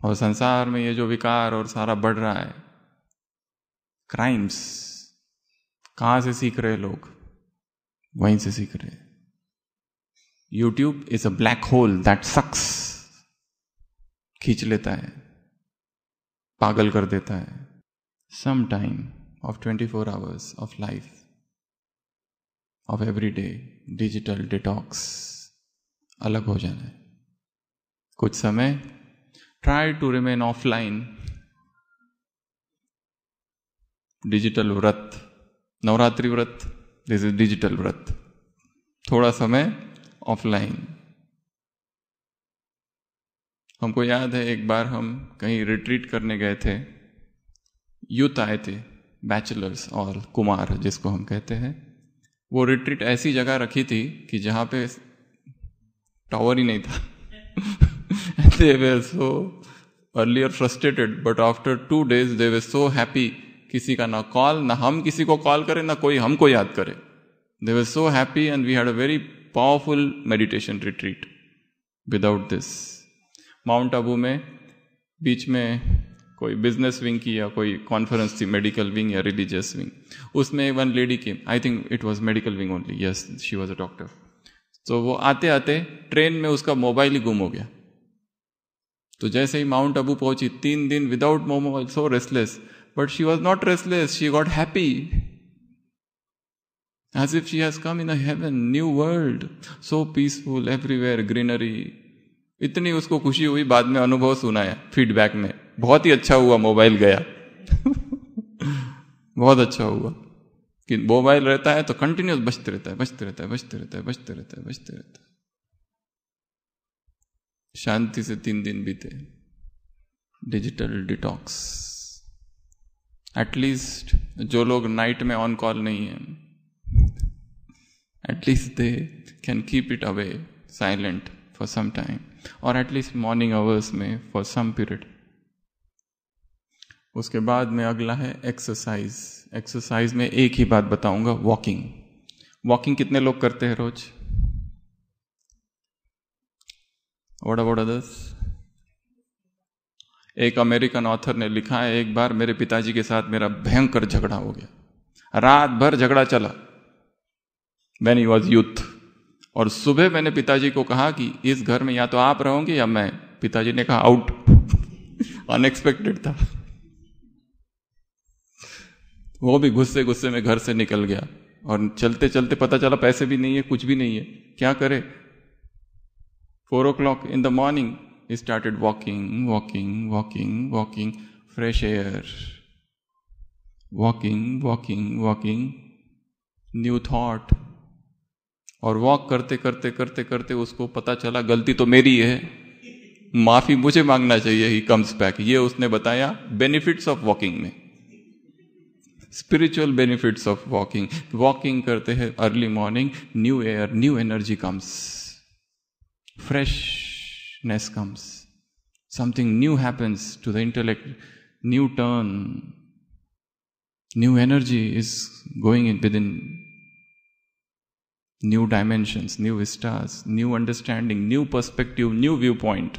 और संसार में ये जो विकार और सारा बढ़ रहा है, क्राइम्स, कहाँ से सीख रहे लोग? वहीं से सीख रहे। YouTube is a black hole that sucks, खींच लेता है, पागल कर देता है। Some time of 24 hours of life, of every day, digital detox, अलग हो जाना है। कुछ समय try to remain offline, digital व्रत, नवरात्रि व्रत, दिस इज डिजिटल व्रत। थोड़ा समय ऑफलाइन। हमको याद है एक बार हम कहीं रिट्रीट करने गए थे, यूथ आए थे, बैचलर्स और कुमार जिसको हम कहते हैं। वो रिट्रीट ऐसी जगह रखी थी कि जहां पे टावर ही नहीं था। They were so earlier frustrated, but after 2 days they were so happy. किसी का ना कॉल, ना हम किसी को कॉल करें, ना कोई हमको याद करे। They were so happy and we had a very powerful meditation retreat without this. Mount Abu में बीच में कोई बिजनेस विंग की या कोई कॉन्फ्रेंस थी, मेडिकल विंग या रिलीजियस विंग। उसमें वन लेडी की, I think it was medical wing only, yes she was a doctor. तो वो आते आते ट्रेन में उसका मोबाइल ही गुम हो गया। तो जैसे ही माउंट आबू पहुंची, 3 दिन without mobile, so restless, but she was not restless, she got happy, as if she has come in a heaven, new world, so peaceful, everywhere greenery. इतनी उसको खुशी हुई, बाद में अनुभव सुनाया फीडबैक में, बहुत ही अच्छा हुआ मोबाइल गया। बहुत अच्छा हुआ कि मोबाइल रहता है तो कंटिन्यूस बजते रहता है, बजते रहता है, बजते रहता है, बजते रहता है, बजते रहता है। शांति से 3 दिन बीते, डिजिटल डिटॉक्स। एटलीस्ट जो लोग नाइट में ऑन कॉल नहीं है, at least they can keep it away silent for some time, और एटलीस्ट मॉर्निंग आवर्स में फॉर सम पीरियड। उसके बाद में अगला है एक्सरसाइज। एक्सरसाइज में एक ही बात बताऊंगा, वॉकिंग। वॉकिंग कितने लोग करते हैं रोज? What about others? एक अमेरिकन ऑथर ने लिखा है, एक बार मेरे पिताजी के साथ मेरा भयंकर झगड़ा हो गया, रात भर झगड़ा चला when he was youth। और सुबह मैंने पिताजी को कहा कि इस घर में या तो आप रहोगे या मैं। पिताजी ने कहा आउट। अनएक्सपेक्टेड था। वो भी गुस्से गुस्से में घर से निकल गया, और चलते चलते पता चला पैसे भी नहीं है, कुछ भी नहीं है, क्या करे। 4 o'clock in the morning, he started walking, fresh air, walking, new thought। और वॉक करते करते करते करते उसको पता चला गलती तो मेरी है, माफी मुझे मांगना चाहिए। He comes back. ये उसने बताया बेनिफिट्स ऑफ वॉकिंग में, spiritual benefits of walking. Walking करते हैं early morning, new air, new energy comes, freshness comes, something new happens to the intellect, new turn, new energy is going in within, new dimensions, new vistas, new understanding, new perspective, new viewpoint।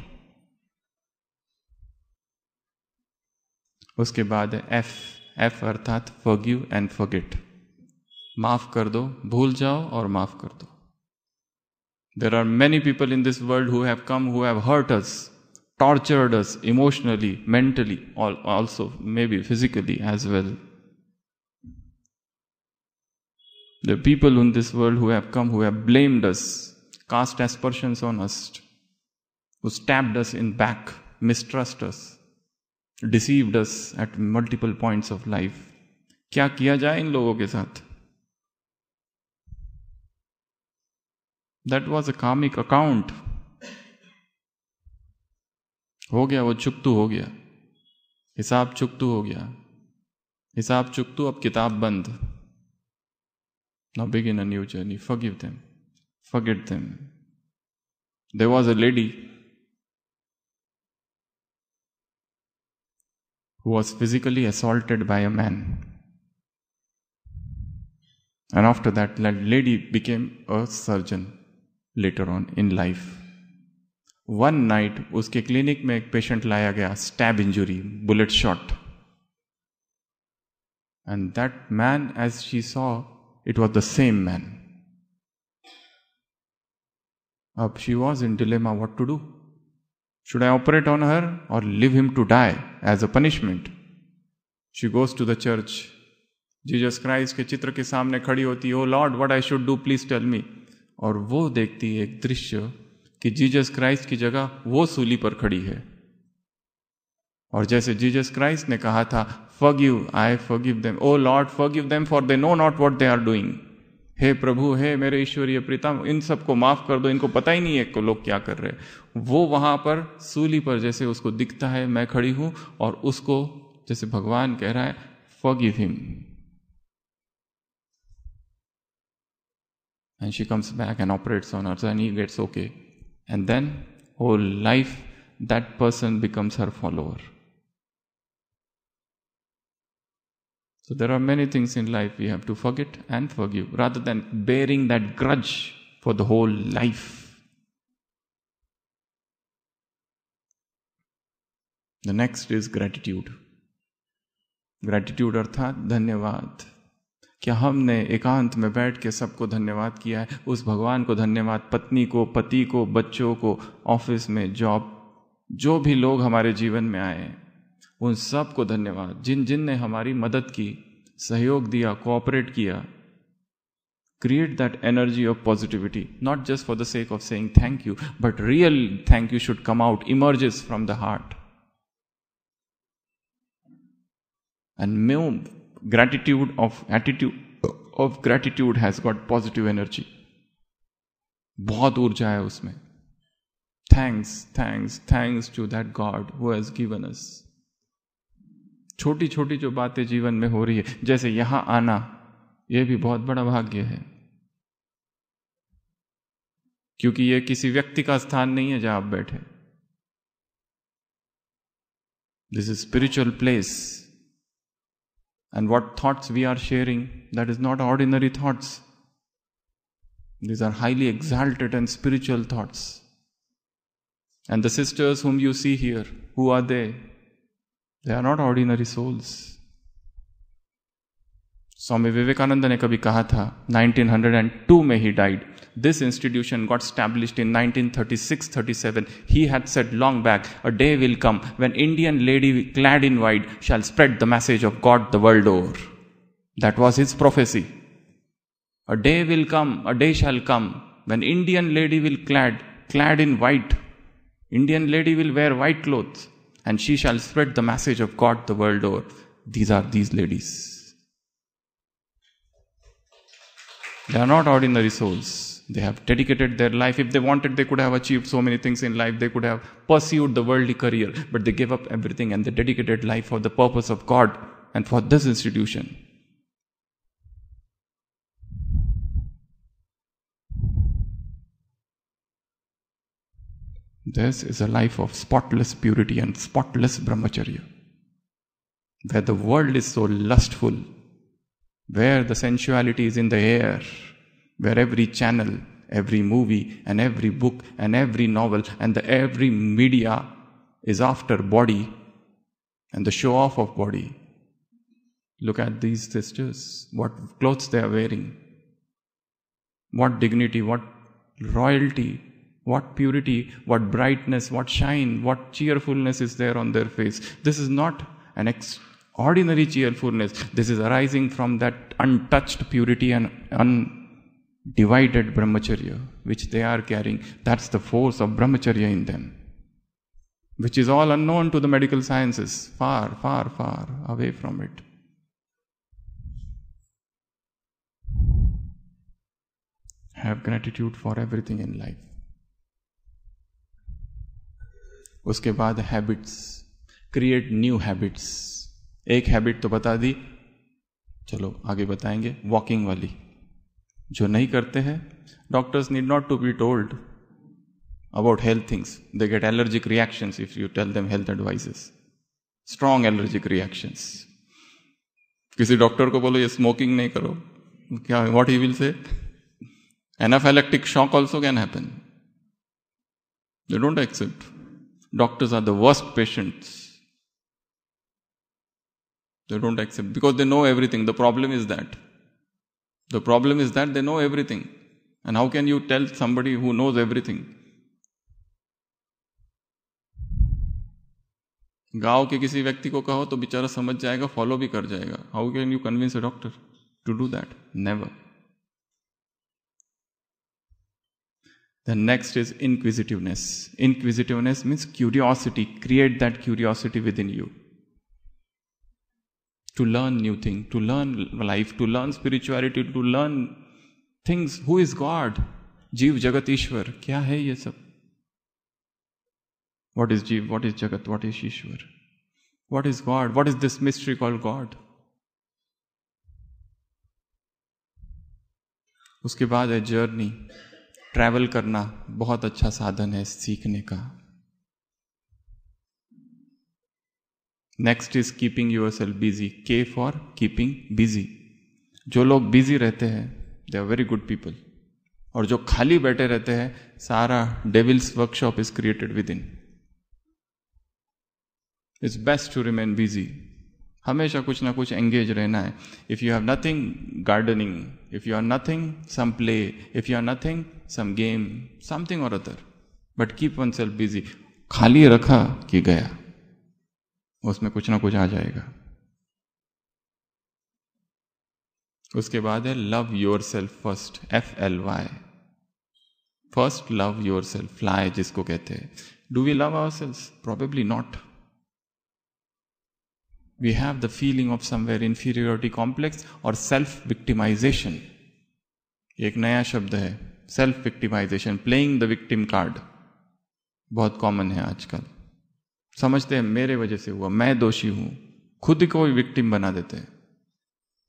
उसके बाद है F अर्थात forgive and forget। माफ कर दो, भूल जाओ और माफ कर दो। There are many people in this world who have come, who have hurt us, tortured us emotionally, mentally, also maybe physically as well. There are people in this world who have come, who have blamed us, cast aspersions on us, who stabbed us in back, mistrust us, deceived us at multiple points of life. क्या किया जाए इन लोगों के साथ? That was a karmic account। हो गया, वो चुकतू हो गया, हिसाब चुकतू हो गया, हिसाब चुकतू, अब किताब बंद। Now begin a new journey, forgive them, forget them। There was a lady who was physically assaulted by a man, and after that lady became a surgeon later on in life। One night उसके clinic में एक patient लाया गया, stab injury, bullet shot, and that man, as she saw, it was the same man. अब she was in dilemma what to do. Should I operate on her or leave him to die as a punishment? She goes to the church. Jesus Christ के चित्र के सामने खड़ी होती है. Oh Lord, what I should do, please tell me. और वो देखती है एक दृश्य कि जीसस क्राइस्ट की जगह वो सूली पर खड़ी है. और जैसे जीसस क्राइस्ट ने कहा था, Forgive, I forgive them. Oh Lord, forgive them for they know not what they are doing. हे प्रभु, हे मेरे ईश्वरीय पिता, इन सबको माफ कर दो, इनको पता ही नहीं है कि लोग क्या कर रहे हैं. वो वहां पर सूली पर जैसे उसको दिखता है मैं खड़ी हूं, और उसको जैसे भगवान कह रहा है, forgive him. And she comes back and operates on her, and he gets okay. And then whole life that person becomes her follower. So there are many things in life we have to forget and forgive, rather than bearing that grudge for the whole life. The next is gratitude. Gratitude अर्थात धन्यवाद. क्या हमने एकांत में बैठ के सबको धन्यवाद किया है? उस भगवान को धन्यवाद, पत्नी को, पति को, बच्चों को, ऑफिस में, जॉब, जो भी लोग हमारे जीवन में आए, उन सबको धन्यवाद. जिन जिन ने हमारी मदद की, सहयोग दिया, कोऑपरेट किया. Create that energy of positivity, not just for the sake of saying thank you, but real thank you should come out, emerges from the heart. And attitude of gratitude has got positive energy. बहुत ऊर्जा है उसमें. Thanks to that God who has given us. छोटी छोटी जो बातें जीवन में हो रही है, जैसे यहां आना, यह भी बहुत बड़ा भाग्य है, क्योंकि यह किसी व्यक्ति का स्थान नहीं है जहां आप बैठे. This is spiritual place. And what thoughts we are sharing, that is not ordinary thoughts. These are highly exalted and spiritual thoughts. And the sisters whom you see here, who are they? They are not ordinary souls. Swami Vivekananda ने कभी कहा था, 1902 में he died. This institution got established in 1936-37. He had said long back, a day will come when Indian lady clad in white shall spread the message of God the world over. That was his prophecy. A day will come, a day shall come when Indian lady will clad in white. Indian lady will wear white clothes and she shall spread the message of God the world over. These are these ladies. They are not ordinary souls. They have dedicated their life. If they wanted, they could have achieved so many things in life. They could have pursued the worldly career, but they gave up everything and they dedicated life for the purpose of God and for this institution. This is a life of spotless purity and spotless brahmacharya, where the world is so lustful, where the sensuality is in the air, where every channel, every movie and every book and every novel and every media is after body and the show off of body. Look at these sisters, what clothes they are wearing, what dignity, what royalty, what purity, what brightness, what shine, what cheerfulness is there on their face. This is not an ordinary cheerfulness. This is arising from that untouched purity and undivided brahmacharya which they are carrying. That's the force of brahmacharya in them, which is all unknown to the medical sciences, far, far, far away from it. Have gratitude for everything in life. उसके बाद habits, create new habits. एक habit तो बता दी, चलो आगे बताएंगे, walking वाली. जो नहीं करते हैं, doctors need not to be told about health things. They get allergic reactions if you tell them health advices. Strong allergic reactions. किसी डॉक्टर को बोलो ये स्मोकिंग नहीं करो, क्या, what he will say? Anaphylactic shock also can happen. They don't accept. Doctors are the worst patients. They don't accept because they know everything. The problem is that. The problem is that they know everything. And how can you tell somebody who knows everything? गांव के किसी व्यक्ति को कहो तो बेचारा समझ जाएगा, फॉलो भी कर जाएगा. How can you convince a doctor to do that? Never. The next is inquisitiveness. Inquisitiveness means curiosity. Create that curiosity within you. To learn new things, to learn life, to learn spirituality, to learn things. Who is God? Jeev, Jagat, Ishwar. क्या है ये सब? What is Jeev? What is Jagat? What is Ishwar? What is God? What is this mystery called God? उसके बाद है journey. Travel करना बहुत अच्छा साधन है सीखने का. Next is keeping yourself busy. K for keeping busy. जो लोग बिजी रहते हैं they are very good people. और जो खाली बैठे रहते हैं सारा devil's workshop is created within. It's best to remain busy. हमेशा कुछ ना कुछ एंगेज रहना है. If you have nothing, gardening. If you are nothing, some play. If you are nothing, some game, something और other. But keep one self busy. खाली रखा कि गया, उसमें कुछ ना कुछ आ जाएगा. उसके बाद है love yourself first. FLY. First love yourself. Fly जिसको कहते हैं. Do we love our self? Probably not. We have the feeling of somewhere inferiority complex or self-victimization. एक नया शब्द है self-victimization, playing the victim card. बहुत common है आजकल. समझते हैं मेरे वजह से हुआ, मैं दोषी हूं, खुद को विक्टिम बना देते हैं.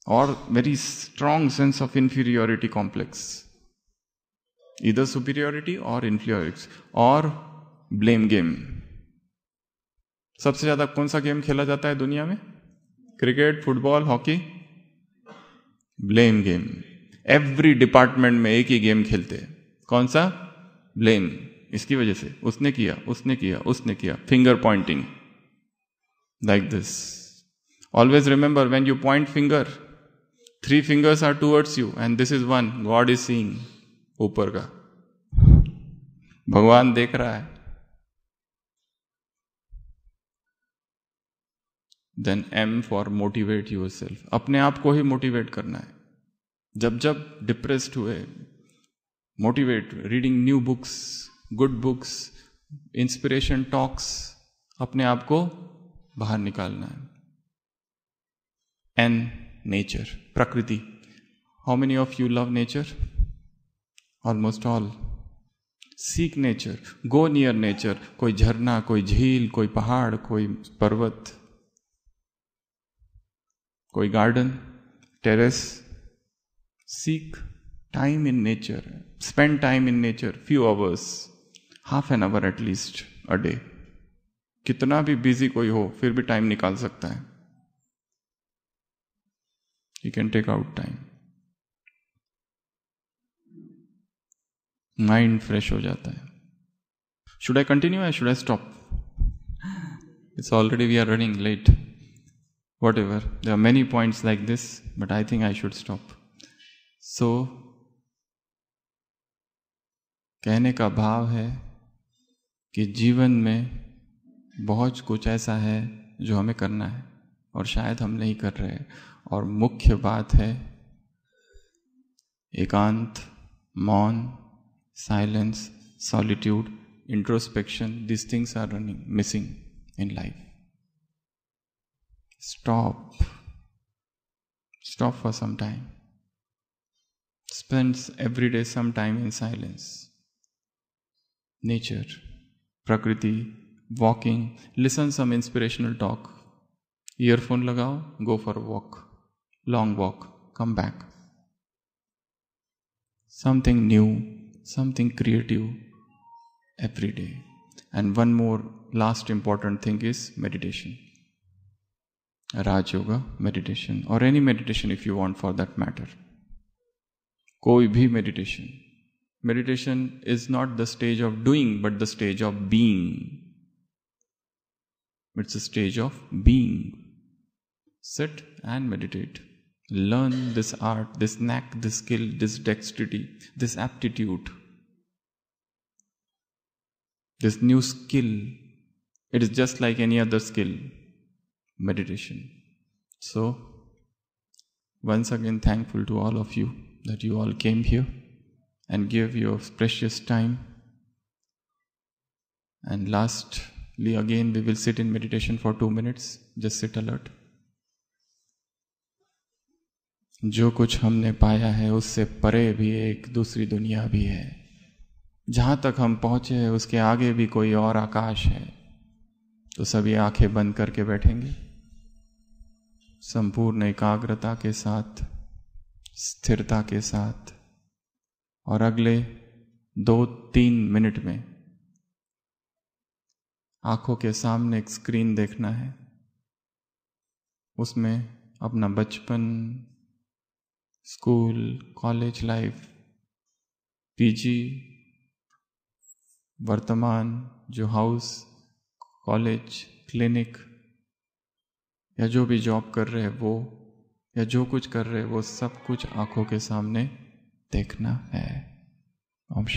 और very strong sense of inferiority complex. Either superiority or inferiority or blame game. सबसे ज्यादा कौन सा गेम खेला जाता है दुनिया में? Cricket, football, hockey. Blame game. Every department में एक ही गेम खेलते हैं. कौन सा? ब्लेम. इसकी वजह से उसने किया, उसने किया, उसने किया. Finger Poynting like this. Always remember when you point finger, 3 fingers are towards you and this is one. God is seeing. ऊपर का भगवान देख रहा है. Then M for motivate yourself. अपने आप को ही मोटिवेट करना है. जब जब डिप्रेस्ड हुए, motivate. Reading new books, good books, inspiration talks. अपने आप को बाहर निकालना है. N नेचर, प्रकृति. How many of you love nature? Almost all. Seek nature. Go near nature. कोई झरना, कोई झील, कोई पहाड़, कोई पर्वत, कोई garden, terrace. Seek time in nature. Spend time in nature. Few hours, half an hour at least a day. कितना भी बिजी कोई हो फिर भी टाइम निकाल सकता है. You can take out time. Mind fresh हो जाता है. शुड आई कंटिन्यू या should I stop? It's already we are running late. Whatever. There are many points like this, but I think I should stop. So, कहने का भाव है कि जीवन में बहुत कुछ ऐसा है जो हमें करना है और शायद हम नहीं कर रहे. और मुख्य बात है एकांत, मौन, silence, solitude, introspection. These things are missing in life. Stop for some time. Spend every day some time in silence. Nature, prakriti, walking. Listen some inspirational talk. Earphone lagao, go for a walk. Long walk, come back. Something new, something creative every day. And one more last important thing is meditation. Raj Yoga meditation or any meditation if you want for that matter. कोई भी meditation. meditation is not the stage of doing, but the stage of being. It's a stage of being. Sit and meditate. Learn this art, this knack, this skill, this dexterity, this aptitude, this new skill. It is just like any other skill, meditation. So, once again, thankful to all of you that you all came here and gave your precious time. And lastly, again, we will sit in meditation for 2 minutes. Just sit alert. जो कुछ हमने पाया है उससे परे भी एक दूसरी दुनिया भी है. जहाँ तक हम पहुँचे हैं उसके आगे भी कोई और आकाश है. तो सभी आंखें बंद करके बैठेंगे, संपूर्ण एकाग्रता के साथ, स्थिरता के साथ, और अगले 2-3 मिनट में आंखों के सामने एक स्क्रीन देखना है. उसमें अपना बचपन, स्कूल, कॉलेज लाइफ, पीजी, वर्तमान जो हाउस, कॉलेज, क्लिनिक या जो भी जॉब कर रहे हैं वो, या जो कुछ कर रहे हैं वो सब कुछ आंखों के सामने देखना है. ओम शांति.